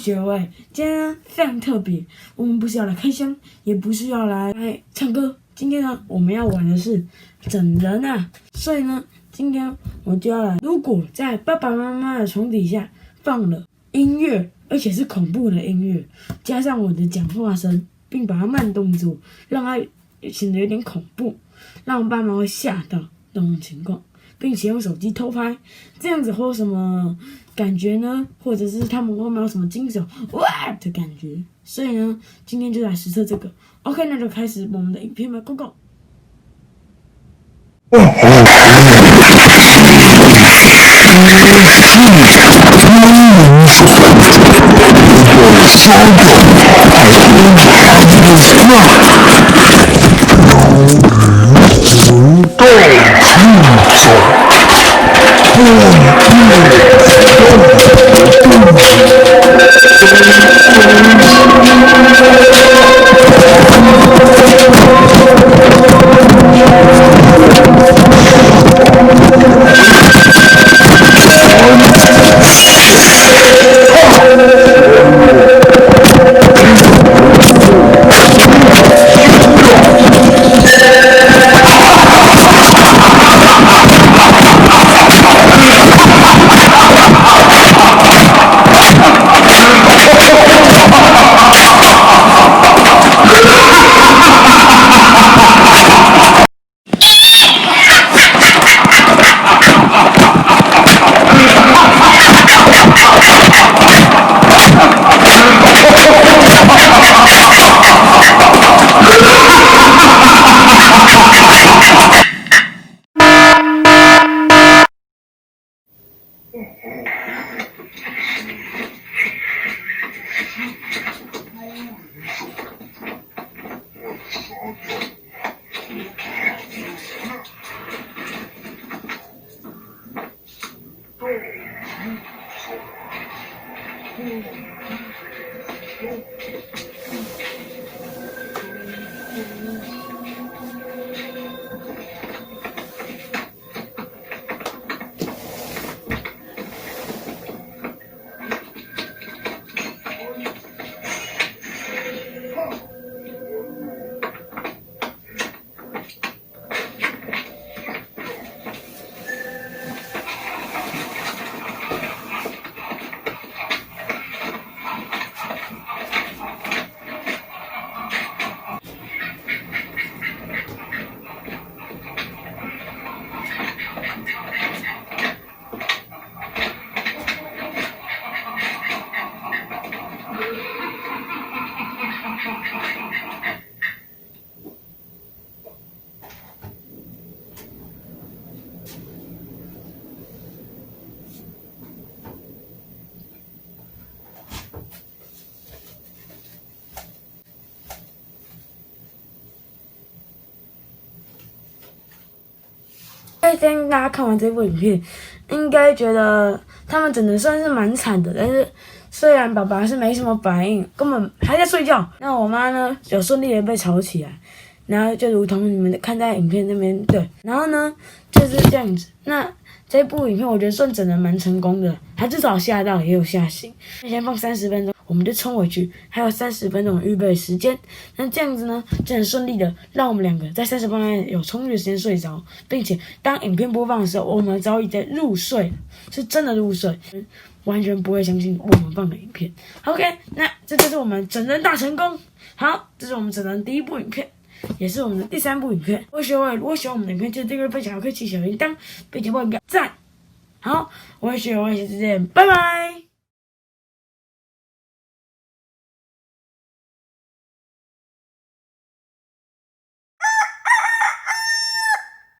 学位，今天呢非常特别，我们不是要来开箱，也不是要来唱歌，今天呢我们要玩的是整人啊，所以呢今天我就要来，如果在爸爸妈妈的床底下放了音乐，而且是恐怖的音乐，加上我的讲话声，并把它慢动作，让它显得有点恐怖，让我爸妈会吓到那种情况，并且用手机偷拍，这样子会有什么感觉呢？或者是他们会没有什么惊悚哇的感觉？所以呢，今天就来实测这个。OK， 那就开始我们的影片吧 ，Go Go！ 相信大家看完这部影片，应该觉得他们整的算是蛮惨的。但是虽然爸爸是没什么反应，根本还在睡觉，那我妈呢有顺利的被吵起来，然后就如同你们看在影片那边对，然后呢就是这样子。那这部影片我觉得算整的蛮成功的，还至少吓到也有吓醒。先放30分钟，我们就冲回去，还有30分钟的预备时间。那这样子呢，就很顺利的让我们两个在30分钟内有充裕的时间睡着，并且当影片播放的时候，我们早已在入睡，是真的入睡，完全不会相信我们放的影片。OK， 那这就是我们整人大成功。好，这是我们整人第一部影片。也是我们的第3部影片。如果喜欢我们的影片，记得订阅、分享、开启小铃铛，并且帮我点赞。好，我是学伟，下次见，拜拜。